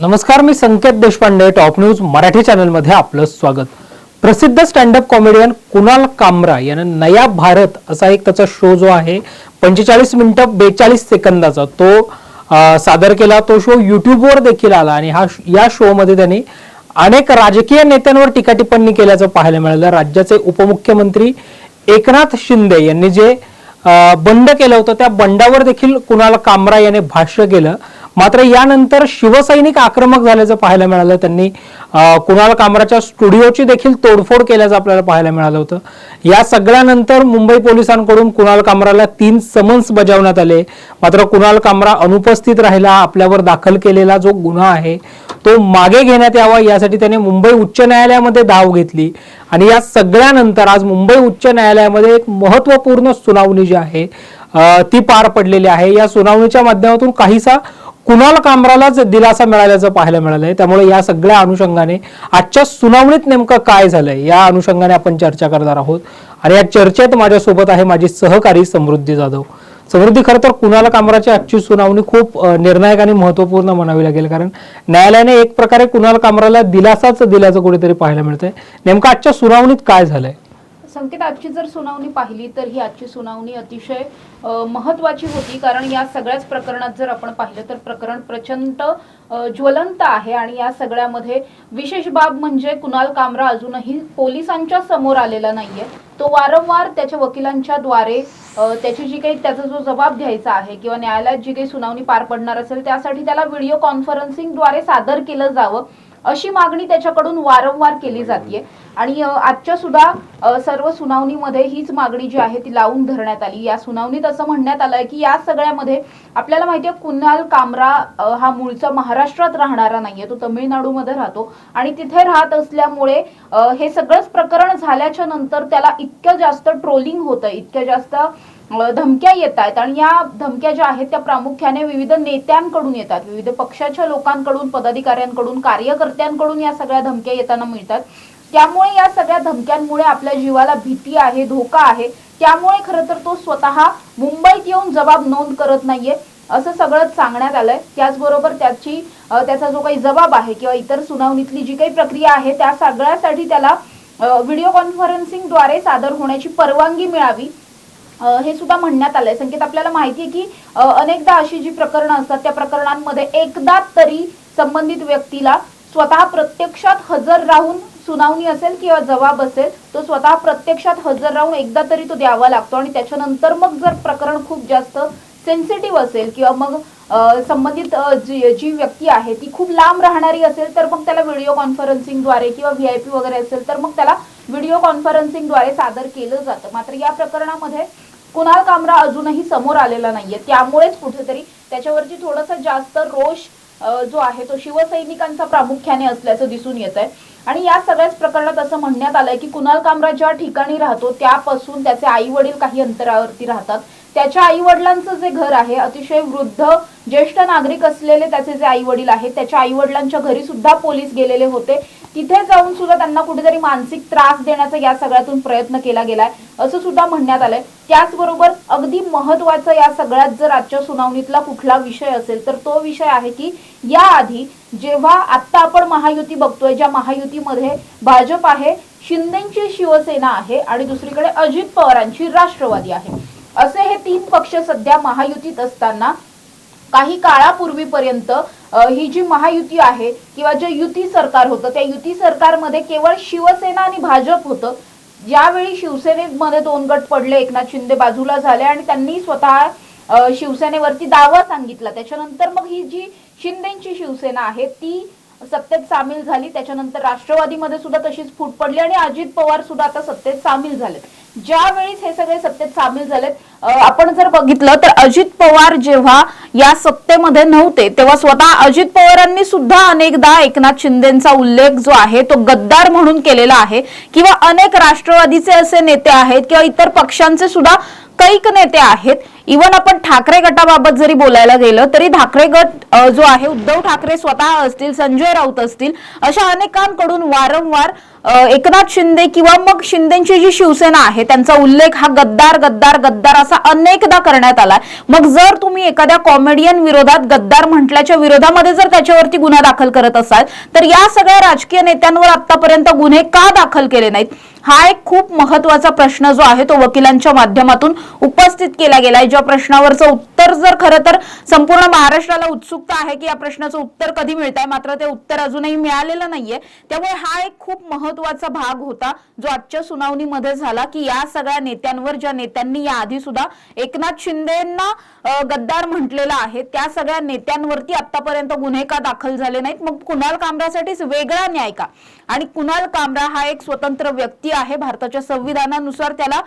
नमस्कार, मी संकेत Deshpande, top news Marathi चॅनलमध्ये आपलं स्वागत। प्रसिद्ध स्टँडअप कॉमेडियन कुणाल कामरा याने नया भारत असा एक त्याचा शो जो आहे 45 मिनिटं 42 सेकंदाचा तो सादर केला। तो शो यूट्यूबवर देखील आला आणि या शो मध्ये त्यांनी अनेक राजकीय नेत्यांवर टीका टिप्पणी केल्याचं पाहायला मिळालं। राज्याचे उपमुख्यमंत्री एकनाथ शिंदे यांनी जे बंड केलं होतं त्या बंडावर देखील कुणाल कामरा याने भाष्य केलं। मात्र यानंतर शिवसैनिक आक्रमक झाल्याचं पाहायला मिळालं। त्यांनी कुणाल कामराच्या स्टुडिओची देखील तोडफोड केल्याचं आपल्याला पाहायला मिळालं होतं। या सगळ्यानंतर मुंबई पोलिसांकडून कुणाल कामराला 3 समन्स बजावण्यात आले। मात्र कुणाल कामरा अनुपस्थित राहिला। आपल्यावर दाखल केलेला जो गुन्हा आहे तो मागे घेण्यात यावा यासाठी त्याने मुंबई उच्च न्यायालयामध्ये धाव घेतली आणि या सगळ्यानंतर आज मुंबई उच्च न्यायालयामध्ये एक महत्त्वपूर्ण सुनावणी जी आहे ती पार पडलेली आहे। या सुनावणीच्या माध्यमातून काहीसा कुणाल कामरालाच दिलासा मिळाल्याचं पाहायला मिळालंय। त्यामुळे या सगळ्या अनुषंगाने आजच्या सुनावणीत नेमकं काय झालंय या अनुषंगाने आपण चर्चा करणार आहोत आणि या चर्चेत माझ्यासोबत आहे माझी सहकारी समृद्धी जाधव। समृद्धी, खरं तर कुणाल कामराची आजची सुनावणी खूप निर्णायक आणि महत्त्वपूर्ण म्हणावी लागेल, कारण न्यायालयाने एक प्रकारे कुणाल कामराला दिलासाच दिल्याचं कुठेतरी पाहायला मिळतंय। नेमकं आजच्या सुनावणीत काय झालंय? संकेत, आजची जर सुनावणी पाहिली तर ही आजची सुनावणी अतिशय महत्त्वाची होती, कारण या सगळ्याच प्रकरणात जर आपण पाहिलं तर प्रकरण प्रचंड ज्वलंत आहे आणि या सगळ्यामध्ये विशेष बाब म्हणजे कुणाल कामरा अजूनही पोलिसांच्या समोर आलेला नाहीये। तो वारंवार त्याच्या वकिलांच्या द्वारे त्याची जी काही त्याचा जो जबाब द्यायचा आहे किंवा न्यायालयात जी काही सुनावणी पार पडणार असेल त्यासाठी त्याला व्हिडिओ कॉन्फरन्सिंग द्वारे सादर केलं जावं अशी मागणी त्याच्याकडून वारंवार केली जाते आणि आजच्या सुद्धा सर्व सुनावणीमध्ये हीच मागणी जी आहे ती लावून धरण्यात आली। या सुनावणीत असं म्हणण्यात आलंय की या सगळ्यामध्ये आपल्याला माहिती आहे कुणाल कामरा हा मूळचा महाराष्ट्रात राहणारा नाहीये, तो तमिळनाडूमध्ये राहतो आणि तिथे राहत असल्यामुळे हे सगळंच प्रकरण झाल्याच्या नंतर त्याला इतकं जास्त ट्रोलिंग होतं, इतक्या जास्त धमक्या येत आहेत आणि या धमक्या ज्या आहेत त्या प्रामुख्याने विविध नेत्यांकडून येतात, विविध पक्षाच्या लोकांकडून, पदाधिकाऱ्यांकडून, कार्यकर्त्यांकडून या सगळ्या धमक्या येताना मिळतात। त्यामुळे या सगळ्या धमक्यांमुळे आपल्या जीवाला भीती आहे, धोका आहे। त्यामुळे खरं तर तो स्वतः मुंबईत येऊन जबाब नोंद करत नाहीये असं सगळं सांगण्यात आलंय। त्याचबरोबर त्याचा जो काही जबाब आहे किंवा इतर सुनावणीतली जी काही प्रक्रिया आहे त्या सगळ्यासाठी त्याला व्हिडिओ कॉन्फरन्सिंग द्वारे सादर होण्याची परवानगी मिळावी हे सुद्धा म्हणण्यात आलंय। संकेत, आपल्याला माहिती आहे की अनेकदा अशी जी प्रकरणं असतात त्या प्रकरणांमध्ये एकदा तरी संबंधित व्यक्तीला स्वतः प्रत्यक्षात हजर राहून सुनावणी असेल किंवा जबाब असेल तो स्वतः प्रत्यक्षात हजर राहून एकदा तरी तो द्यावा लागतो आणि त्याच्यानंतर मग जर प्रकरण खूप जास्त सेन्सिटिव्ह असेल किंवा मग संबंधित जी व्यक्ती आहे ती खूप लांब राहणारी असेल तर मग त्याला व्हिडिओ कॉन्फरन्सिंगद्वारे किंवा VIP वगैरे असेल तर मग त्याला व्हिडिओ कॉन्फरन्सिंगद्वारे सादर केलं जातं। मात्र या प्रकरणामध्ये कुणाल कामरा अजूनही समोर आलेला नाहीये, त्यामुळेच कुठेतरी त्याच्यावरती थोडासा जास्त रोष जो आहे तो शिवसैनिकांचा प्रामुख्याने असल्याचं दिसून येत आहे। आणि या सगळ्याच प्रकरणात असं म्हणण्यात आलंय की कुणाल कामरा ज्या ठिकाणी राहतो त्यापासून त्याचे आई वडील काही अंतरावरती राहतात। त्याच्या आई वडिलांचं जे घर आहे अतिशय वृद्ध ज्येष्ठ नागरिक असलेले त्याचे जे आई वडील आहेत त्याच्या आई वडिलांच्या घरी सुद्धा पोलीस गेलेले होते। तिथे जाऊन सुद्धा त्यांना कुठेतरी मानसिक त्रास देण्याचा या सगळ्यातून प्रयत्न केला गेलाय असं सुद्धा म्हणण्यात आलंय। त्याचबरोबर अगदी महत्त्वाचा या सगळ्यात जर आजच्या सुनावणीतला कुठला विषय असेल तर तो विषय आहे की याआधी जेव्हा आता आपण महायुती बघतोय, ज्या महायुतीमध्ये भाजप आहे, शिंदेची शिवसेना आहे आणि दुसरीकडे अजित पवारांची राष्ट्रवादी आहे, असे हे 3 पक्ष सध्या महायुतीत असताना काही काळापूर्वीपर्यंत ही जी महायुती आहे किंवा जे युती सरकार होतं त्या युती सरकारमध्ये केवळ शिवसेना आणि भाजप होतं। ज्यावेळी शिवसेनेमध्ये 2 गट पडले, एकनाथ शिंदे बाजूला झाले आणि त्यांनी स्वतः शिवसेनेवरती दावा सांगितला। त्याच्यानंतर मग ही जी शिंदेची शिवसेना आहे ती सत्तेत सामील झाली। त्याच्यानंतर राष्ट्रवादीमध्ये सुद्धा तशीच फूट पडली आणि अजित पवार सुद्धा आता सत्तेत सामील झालेत। ज्यावेळी हे सगळे सत्तेत सामील झालेत आपण जर बघितलं तर अजित पवार जेव्हा या सत्तेमध्ये नव्हते तेव्हा स्वतः अजित पवारांनी सुद्धा अनेकदा एकनाथ शिंदेचा उल्लेख जो आहे तो गद्दार म्हणून केलेला आहे किंवा अनेक राष्ट्रवादीचे असे नेते आहेत किंवा इतर पक्षांचे सुद्धा कैक नेते आहेत. इव्हन आपण ठाकरे गटाबाबत जरी बोलायला गेलं तरी ठाकरे गट जो आहे, उद्धव ठाकरे स्वतः असतील, संजय राऊत असतील, अशा अनेकांकडून वारंवार एकनाथ शिंदे किंवा मग शिंदेची जी शिवसेना आहे त्यांचा उल्लेख हा गद्दार गद्दार गद्दार असा अनेकदा करण्यात आलाय. मग जर तुम्ही एखाद्या कॉमेडियन विरोधात गद्दार म्हटल्याच्या विरोधामध्ये जर त्याच्यावरती गुन्हा दाखल करत असाल तर या सगळ्या राजकीय नेत्यांवर आतापर्यंत गुन्हे का दाखल केले नाहीत, हा एक खूप महत्वाचा प्रश्न जो आहे तो वकिलांच्या माध्यमातून उपस्थित केला गेलाय. ज्या प्रश्नावरचं उत्तर जर खरं तर संपूर्ण महाराष्ट्राला उत्सुकता आहे की या प्रश्नाचं उत्तर कधी मिळतंय, मात्र ते उत्तर अजूनही मिळालेलं नाहीये. त्यामुळे हा एक खूप महत्वाचा भाग होता जो आजच्या सुनावणीमध्ये झाला की या सगळ्या नेत्यांवर, ज्या नेत्यांनी याआधी सुद्धा एकनाथ शिंदेंना गद्दार म्हटलेलं आहे, त्या सगळ्या नेत्यांवरती आतापर्यंत गुन्हे का दाखल झाले नाहीत. मग कुणाल कामरासाठीच वेगळा न्याय का? आणि कुणाल कामरा हा एक स्वतंत्र व्यक्ती आहे. भारताच्या संविधानानुसार त्याला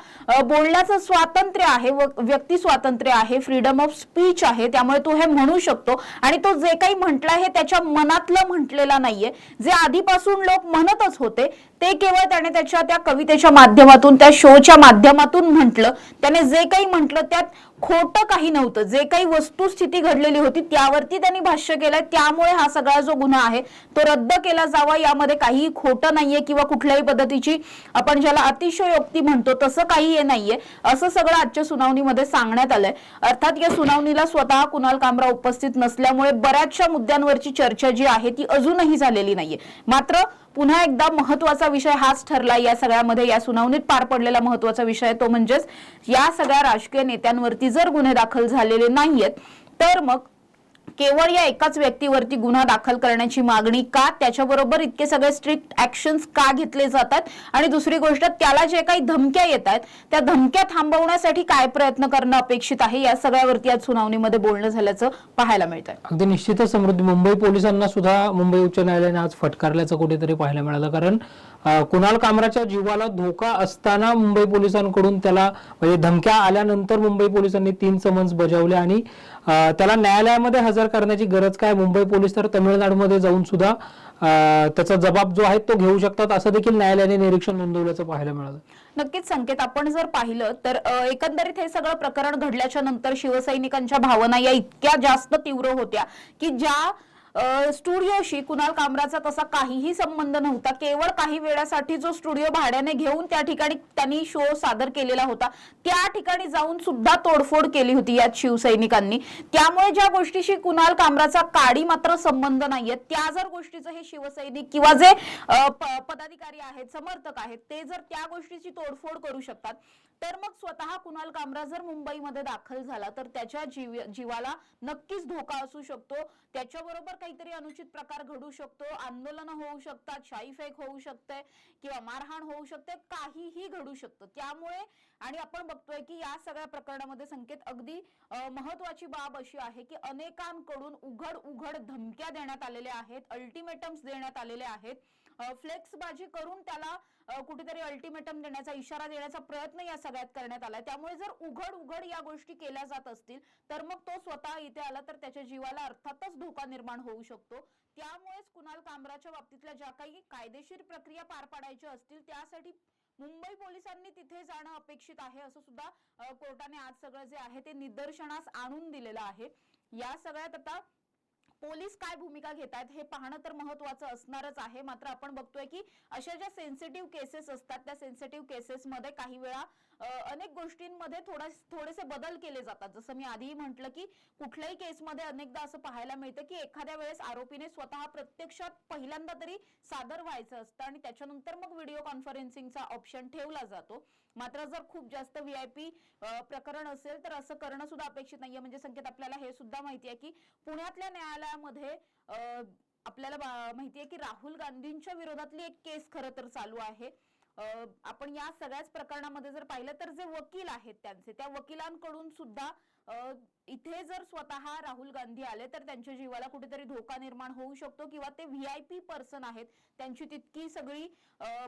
बोलण्याचं स्वातंत्र्य आहे, व्यक्ती स्वातंत्र्य आहे, फ्रीडम ऑफ स्पीच आहे. त्यामुळे तो हे म्हणू शकतो आणि तो जे काही म्हटलं हे त्याच्या मनातलं म्हटलेलं नाहीये. जे आधीपासून लोक म्हणतच होते ते केवळ त्याने त्याच्या त्या कवितेच्या माध्यमातून, त्या शोच्या माध्यमातून म्हटलं. त्याने जे काही म्हटलं त्यात खोटं काही नव्हतं. जे काही वस्तुस्थिती घडलेली होती त्यावरती त्यांनी भाष्य केलंय. त्यामुळे हा सगळा जो गुन्हा आहे तो रद्द केला जावा, यामध्ये काही खोटं नाहीये किंवा कुठल्याही पद्धतीची आपण ज्याला अतिशयोक्ती म्हणतो तसं काही नाहीये, असं सगळं आजच्या सुनावणीमध्ये सांगण्यात आलंय. अर्थात या सुनावणीला स्वतः कुणाल कामरा उपस्थित नसल्यामुळे बऱ्याचशा मुद्द्यांवरची चर्चा जी आहे ती अजूनही झालेली नाहीये. मात्र पुन्हा एकदा महत्वाचा विषय हाच ठरला या सगळ्यामध्ये. या सुनावणीत पार पडलेला महत्वाचा विषय तो म्हणजेच या सगळ्या राजकीय नेत्यांवरती जर गुन्हे दाखल झालेले नाहीयेत तर मग केवळ या एकाच व्यक्तीवरती गुन्हा दाखल करण्याची मागणी का, त्याच्याबरोबर इतके सगळे स्ट्रिक्ट ऍक्शन्स का घेतले जातात, आणि दुसरी गोष्ट त्याला जे काही धमक्या येत आहेत त्या धमक्या थांबवण्यासाठी काय प्रयत्न करणं अपेक्षित आहे, या सगळ्यावरती आज सुनावणीमध्ये बोलणं झाल्याचं पाहायला मिळत आहे. अगदी निश्चितच समृद्धी, मुंबई पोलिसांना सुद्धा मुंबई उच्च न्यायालयाने आज फटकारल्याचं कुठेतरी पाहायला मिळालं. कारण कुणाल कामराच्या जीवाला धोका असताना मुंबई पोलिसांकडून त्याला म्हणजे धमक्या आल्यानंतर मुंबई पोलिसांनी 3 समन्स बजावले आणि त्याला न्यायालयामध्ये हजर करण्याची गरज काय, मुंबई पोलीस तर तमिळनाडूमध्ये जाऊन सुद्धा त्याचा जबाब जो आहे तो घेऊ शकतात, असं देखील न्यायालयाने निरीक्षण नोंदवल्याचं पाहायला मिळालं. नक्कीच संकेत, आपण जर पाहिलं तर एकंदरीत हे सगळं प्रकरण घडल्याच्या नंतर शिवसैनिकांच्या भावना या इतक्या जास्त तीव्र होत्या की ज्या स्टुडिओशी कुणाल कामराचा तसा काहीही संबंध नव्हता, केवळ काही वेळासाठी जो स्टुडिओ भाड्याने घेऊन त्या ठिकाणी त्यांनी शो सादर केलेला होता त्या ठिकाणी जाऊन सुद्धा तोडफोड केली होती यात शिवसैनिकांनी. त्यामुळे ज्या गोष्टीशी कुणाल कामराचा काडी मात्र संबंध नाहीये, त्या जर गोष्टीचं हे शिवसैनिक किंवा जे पदाधिकारी आहेत, समर्थक आहेत, ते जर त्या गोष्टीची तोडफोड करू शकतात तर मग स्वतः कुणाल कामरा जर मुंबईमध्ये दाखल झाला तर त्याच्या जीवाला नक्कीच धोका असू शकतो. त्याच्याबरोबर काहीतरी अनुचित प्रकार घडू शकतो, आंदोलन होऊ शकतात, शाईफेक होऊ शकते किंवा मारहाण होऊ शकते, काहीही घडू शकतं. त्यामुळे आणि आपण बघतोय की या सगळ्या प्रकरणामध्ये संकेत अगदी महत्वाची बाब अशी आहे की अनेकांकडून उघड धमक्या देण्यात आलेल्या आहेत, अल्टिमेटम्स देण्यात आलेले आहेत, फ्लेक्सबाजी करून त्याला कुठेतरी अल्टिमेटम देण्याचा, इशारा देण्याचा प्रयत्न या सगळ्यात करण्यात आलाय. त्यामुळे जर उघड या गोष्टी केल्या जात असतील तर मग तो स्वतः इथे आला तर त्याच्या जीवाला अर्थातच धोका निर्माण होऊ शकतो. त्यामुळेच कुणाल कामराच्या बाबतीतल्या ज्या काही कायदेशीर प्रक्रिया पार पाडायच्या असतील त्यासाठी मुंबई पोलिसांनी तिथे जाणं अपेक्षित आहे, असं सुद्धा कोर्टाने आज सगळं जे आहे ते निदर्शनास आणून दिलेलं आहे. या सगळ्यात आता पोलीस काय भूमिका घेतात हे पाहणं तर महत्वाचं असणारच आहे. मात्र आपण बघतोय की अशा ज्या सेन्सिटिव्ह केसेस असतात त्या सेन्सिटिव्ह केसेस मध्ये काही वेळा अनेक गोष्टींमध्ये थोडेसे बदल केले जातात. जसं मी आधीही म्हटलं की कुठल्याही केसमध्ये अनेकदा असं पाहायला मिळतं की एखाद्या वेळेस आरोपीने स्वतः प्रत्यक्षात पहिल्यांदा तरी सादर व्हायचं असतं आणि त्याच्यानंतर मग व्हिडिओ कॉन्फरन्सिंगचा ऑप्शन ठेवला जातो. मात्र जर खूप जास्त व्हीआयपी प्रकरण असेल तर असं करणं सुद्धा अपेक्षित नाहीये. म्हणजे संकेत, आपल्याला हे सुद्धा माहिती आहे की पुण्यातल्या न्यायालयामध्ये आपल्याला माहितीये की राहुल गांधींच्या विरोधातली एक केस खरं तर चालू आहे. आपण या सगळ्याच प्रकरणामध्ये जर पाहिलं तर जे वकील आहेत त्यांचे, त्या वकिलांकडून सुद्धा इथे जर स्वतः राहुल गांधी आले तर त्यांच्या जीवाला कुठेतरी धोका निर्माण होऊ शकतो किंवा ते व्हीआयपी पर्सन आहेत, त्यांची तितकी सगळी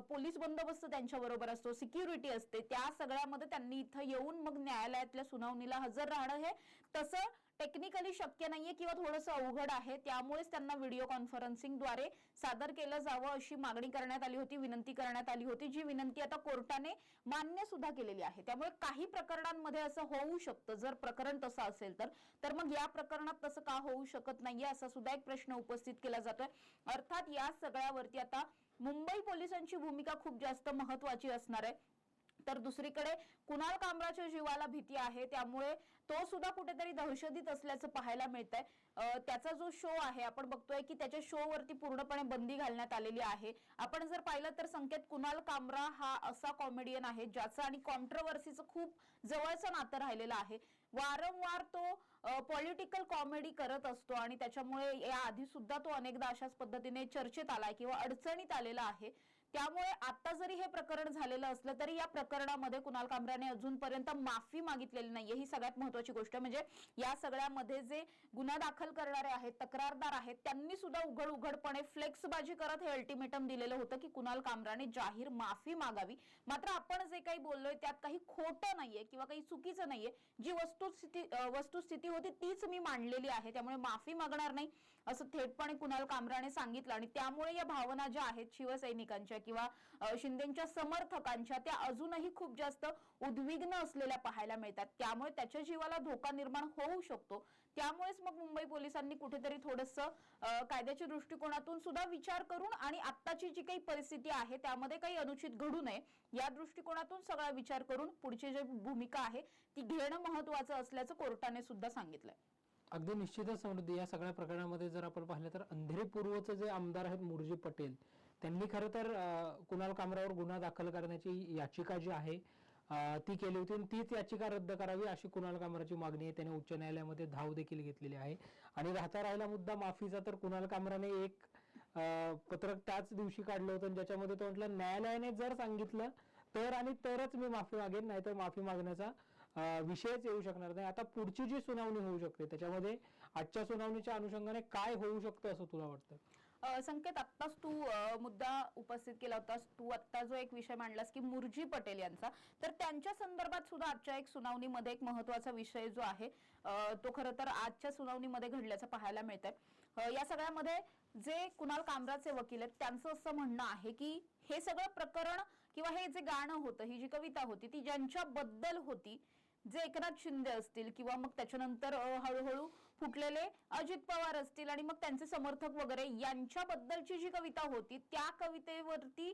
पोलीस बंदोबस्त त्यांच्या बरोबर असतो, सिक्युरिटी असते, त्या सगळ्यामध्ये त्यांनी इथं येऊन मग न्यायालयातल्या सुनावणीला हजर राहणं हे तसं टेक्निकली शक्य नाहीये किंवा थोडंसं अवघड आहे. त्यामुळेच त्यांना व्हिडिओ कॉन्फरन्सिंगद्वारे सादर केलं जावं अशी मागणी करण्यात आली होती, विनंती करण्यात आली होती, जी विनंती आता कोर्टाने मान्य सुद्धा केलेली आहे. त्यामुळे काही प्रकरणांमध्ये असं होऊ शकतं, जर प्रकरण तसं असेल तर मग या प्रकरणात तसं का होऊ शकत नाहीये असा सुद्धा एक प्रश्न उपस्थित केला जातोय. अर्थात या सगळ्यावरती आता मुंबई पोलिसांची भूमिका खूप जास्त महत्वाची असणार आहे. तर दुसरीकडे कुणाल कामराच्या जीवाला भीती आहे, त्यामुळे तो सुद्धा कुठेतरी दहशतीत असल्याचं पाहायला मिळतंय. त्याचा जो शो आहे आपण बघतोय की त्याच्या शो वरती पूर्णपणे बंदी घालण्यात आलेली आहे. आपण जर पाहिलं तर संकेत, कुणाल कामरा हा असा कॉमेडियन आहे ज्याचं आणि कॉन्ट्रोवर्सीचं खूप जवळचं नातं राहिलेलं आहे. वारंवार तो पॉलिटिकल कॉमेडी करत असतो आणि त्याच्यामुळे या आधी सुद्धा तो अनेकदा अशाच पद्धतीने चर्चेत आलाय किंवा अडचणीत आलेला आहे. त्यामुळे आता जरी हे प्रकरण झालेलं असलं तरी या प्रकरणामध्ये कुणाल कामराने अजूनपर्यंत माफी मागितलेली नाहीये, ही सगळ्यात महत्वाची गोष्ट. म्हणजे या सगळ्यामध्ये जे गुन्हा दाखल करणारे आहेत, तक्रारदार आहेत, त्यांनी सुद्धा उघडपणे फ्लेक्सबाजी करत हे अल्टिमेटम दिलेलं होतं की कुणाल कामराने जाहीर माफी मागावी. मात्र आपण जे काही बोललोय त्यात काही खोटं नाहीये किंवा काही चुकीचं नाहीये, जी वस्तुस्थिती होती तीच मी मांडलेली आहे, त्यामुळे माफी मागणार नाही असं थेटपणे कुणाल कामराने सांगितलं. आणि त्यामुळे या भावना ज्या आहेत शिवसैनिकांच्या किंवा शिंदेच्या समर्थकांच्या, त्या अजूनही खूप जास्त उद्विग्न असलेल्या पाहायला मिळतात. त्यामुळे त्याच्या जीवाला धोका निर्माण होऊ शकतो. त्यामुळेच मग मुंबई पोलिसांनी कुठेतरी थोडंसं कायद्याच्या दृष्टिकोनातून सुद्धा विचार करून आणि आत्ताची जी काही परिस्थिती आहे त्यामध्ये काही अनुचित घडू नये या दृष्टिकोनातून सगळा विचार करून पुढची जी भूमिका आहे ती घेणं महत्वाचं असल्याचं कोर्टाने सुद्धा सांगितलंय. अगदी निश्चितच समृद्धी, या सगळ्या प्रकरणामध्ये जर आपण पाहिलं तर अंधेरी पूर्वचे जे आमदार आहेत मुरजी पटेल, त्यांनी खरं तर कुणाल कामरावर गुन्हा दाखल करण्याची याचिका जी आहे ती केली होती आणि तीच याचिका रद्द करावी अशी कुणाल कामराची मागणी आहे. त्याने उच्च न्यायालयामध्ये धाव देखील घेतलेली आहे. आणि राहिला मुद्दा माफीचा, तर कुणाल कामराने एक पत्रक त्याच दिवशी काढलं होतं ज्याच्यामध्ये तो म्हटलं, न्यायालयाने जर सांगितलं तर आणि तरच मी माफी मागेन, नाहीतर माफी मागण्याचा विषयच येऊ शकणार नाही. आता पुढची जी सुनावणी होऊ शकते त्याच्यामध्ये आजच्या सुनावणीच्या अनुषंगाने काय होऊ शकतं असं तुला वाटतं? संकेत, आत्ताच तू मुद्दा उपस्थित केला होतास, तू आत्ता जो एक विषय मांडलास की मुरजी पटेल यांचा, तर त्यांच्या संदर्भात सुद्धा आजच्या एक सुनावणीमध्ये एक महत्वाचा विषय जो आहे तो खरं तर आजच्या सुनावणीमध्ये घडल्याचं पाहायला मिळतंय. या सगळ्यामध्ये जे कुणाल कामराचे वकील आहेत त्यांचं असं म्हणणं आहे की हे सगळं प्रकरण किंवा हे जे गाणं होतं, ही जी कविता होती ती ज्यांच्याबद्दल होती, जे एकनाथ शिंदे असतील किंवा मग त्याच्यानंतर हळूहळू फुटलेले अजित पवार असतील आणि मग त्यांचे समर्थक वगैरे, यांच्याबद्दलची जी कविता होती त्या कवितेवरती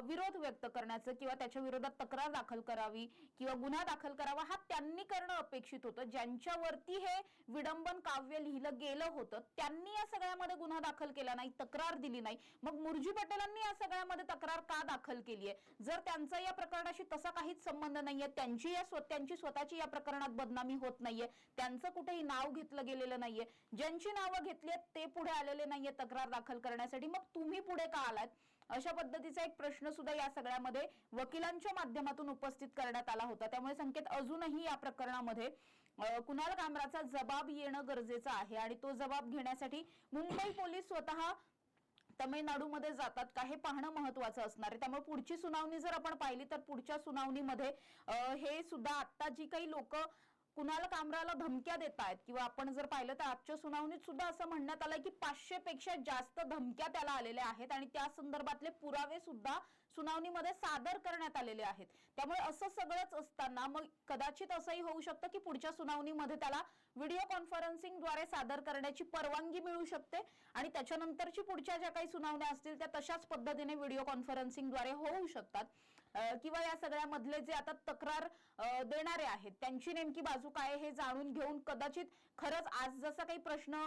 विरोध व्यक्त करण्याचं किंवा त्याच्या विरोधात तक्रार दाखल करावी किंवा गुन्हा दाखल करावा हा त्यांनी करणं अपेक्षित होतं. ज्यांच्यावरती हे विडंबन काव्य लिहिलं गेलं होतं त्यांनी या सगळ्यामध्ये गुन्हा दाखल केला नाही, तक्रार दिली नाही. मग मुरजी पटेलांनी या सगळ्यामध्ये तक्रार का दाखल केली आहे? जर त्यांचा या प्रकरणाशी तसा काहीच संबंध नाहीये, त्यांची स्वतःची या प्रकरणात बदनामी होत नाहीये, त्यांचं कुठेही नाव घेतलं गेलेलं नाहीये, ज्यांची नावं घेतली आहेत ते पुढे आलेले नाहीये तक्रार दाखल करण्यासाठी, मग तुम्ही पुढे का आलात? अशा पद्धतीचा एक प्रश्न सुद्धा या सगळ्यामध्ये वकिलांच्या माध्यमातून उपस्थित करण्यात आला होता. त्यामुळे संकेत, अजूनही या प्रकरणामध्ये कुणाल कामराचा जबाब येणं गरजेचं आहे आणि तो जबाब घेण्यासाठी मुंबई पोलीस स्वतः तमिळनाडूमध्ये जातात का हे पाहणं महत्वाचं असणार आहे. त्यामुळे पुढची सुनावणी जर आपण पाहिली तर पुढच्या सुनावणीमध्ये हे सुद्धा आता जी काही लोक कुणाल कामराला धमक्या देत आहेत किंवा आपण जर पाहिलं तर आजच्या सुनावणीत सुद्धा असं म्हणण्यात आलंय की 500 पेक्षा जास्त धमक्या त्याला आलेल्या आहेत आणि त्या संदर्भातले पुरावे सुद्धा सुनावणीमध्ये सादर करण्यात आलेले आहेत. त्यामुळे असं सगळंच असताना मग कदाचित असंही होऊ शकतं की पुढच्या सुनावणीमध्ये त्याला व्हिडिओ कॉन्फरन्सिंगद्वारे सादर करण्याची परवानगी मिळू शकते आणि त्याच्यानंतरची पुढच्या ज्या काही सुनावण्या असतील त्या तशाच पद्धतीने व्हिडिओ कॉन्फरन्सिंगद्वारे होऊ शकतात. किंवा या सगळ्यामधले जे आता तक्रार देणारे आहेत त्यांची नेमकी बाजू काय हे जाणून घेऊन कदाचित खरंच आज जसा काही प्रश्न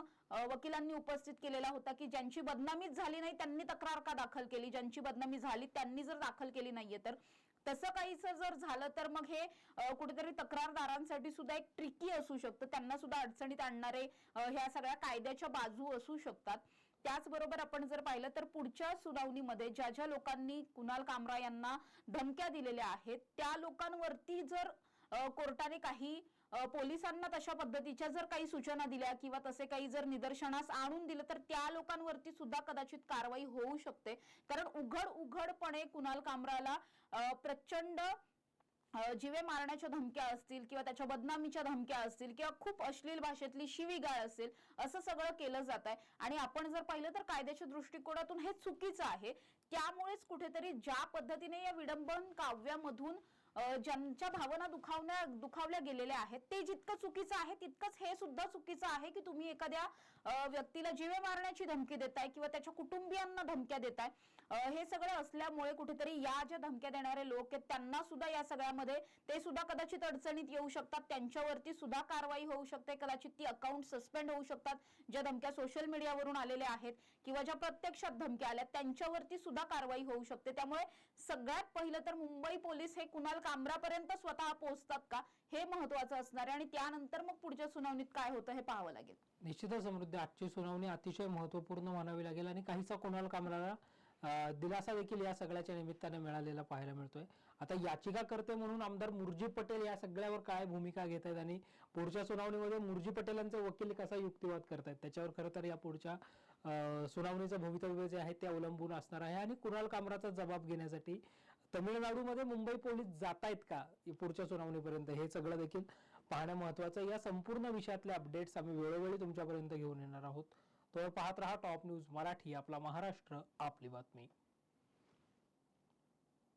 वकिलांनी उपस्थित केलेला होता की ज्यांची बदनामीच झाली नाही त्यांनी तक्रार का दाखल केली, ज्यांची बदनामी झाली त्यांनी जर दाखल केली नाहीये, तर तसं काहीच जर झालं तर मग हे कुठेतरी तक्रारदारांसाठी सुद्धा एक ट्रिकी असू शकतं, त्यांना सुद्धा अडचणीत आणणारे ह्या सगळ्या कायद्याच्या बाजू असू शकतात. त्याचबरोबर आपण जर पाहिलं तर पुढच्या सुनावणीमध्ये ज्या ज्या लोकांनी कुणाल कामरा यांना धमक्या दिलेल्या आहेत त्या लोकांवरती जर कोर्टाने काही पोलिसांना तशा पद्धतीच्या जर काही सूचना दिल्या किंवा तसे काही जर निदर्शनास आणून दिलं तर त्या लोकांवरती सुद्धा कदाचित कारवाई होऊ शकते. कारण उघडपणे कुणाल कामराला प्रचंड जीवे मारण्याच्या धमक्या असतील किंवा त्याच्या बदनामीच्या धमक्या असतील किंवा खूप अश्लील भाषेतली शिवीगाळ असेल, असं सगळं केलं जात आहे. आणि आपण जर पाहिलं तर कायद्याच्या दृष्टिकोनातून हे चुकीचं आहे. त्यामुळेच कुठेतरी ज्या पद्धतीने या विडंबन काव्यामधून ज्यांच्या भावना दुखावल्या गेलेल्या आहेत ते जितकं चुकीचं आहे तितकंच हे सुद्धा चुकीचं आहे की तुम्ही एखाद्या व्यक्तीला जीवे मारण्याची धमकी देताय किंवा त्याच्या कुटुंबियांना धमक्या देताय. हे सगळं असल्यामुळे कुठेतरी या ज्या धमक्या देणारे लोक आहेत त्यांना सुद्धा या सगळ्यामध्ये ते सुद्धा कदाचित अडचणीत येऊ शकतात. त्यांच्यावरती सुद्धा कारवाई होऊ शकते. कदाचित ती अकाउंट सस्पेंड होऊ शकतात. ज्या धमक्या सोशल मीडियावरून आलेल्या आहेत किंवा ज्या प्रत्यक्षात धमक्या आल्या त्यांच्यावरती सुद्धा कारवाई होऊ शकते. त्यामुळे सगळ्यात पहिलं तर मुंबई पोलीस हे कुणाल कामरापर्यंत स्वतः पोहोचतात का हे महत्वाचं असणार आहे आणि त्यानंतर मग पुढच्या सुनावणीत काय होतं हे पाहावं लागेल. निश्चितच समृद्धी, आजची सुनावणी अतिशय महत्वपूर्ण मानावी लागेल आणि काहीसा कुणाल कामराला दिलासा देखील या सगळ्याच्या निमित्ताने मिळालेला पाहायला मिळतोय. आता याचिकाकर्ते म्हणून आमदार मुर्जी पटेल या सगळ्यावर काय भूमिका घेत आहेत आणि पुढच्या सुनावणीमध्ये मुर्जी पटेलांचे वकील कसा युक्तिवाद करतायत त्याच्यावर खरं तर या पुढच्या सुनावणीचं भवितव्य जे आहे ते अवलंबून असणार आहे. आणि कुणाल कामराचा जबाब घेण्यासाठी तमिळनाडूमध्ये मुंबई पोलीस जात आहेत का पुढच्या सुनावणीपर्यंत हे सगळं देखील पाहणं महत्वाचं आहे. या संपूर्ण विषयातले अपडेट्स आम्ही वेळोवेळी तुमच्यापर्यंत घेऊन येणार आहोत. तो पाहत रहा टॉप न्यूज मराठी, आपला महाराष्ट्र आपली बातमी.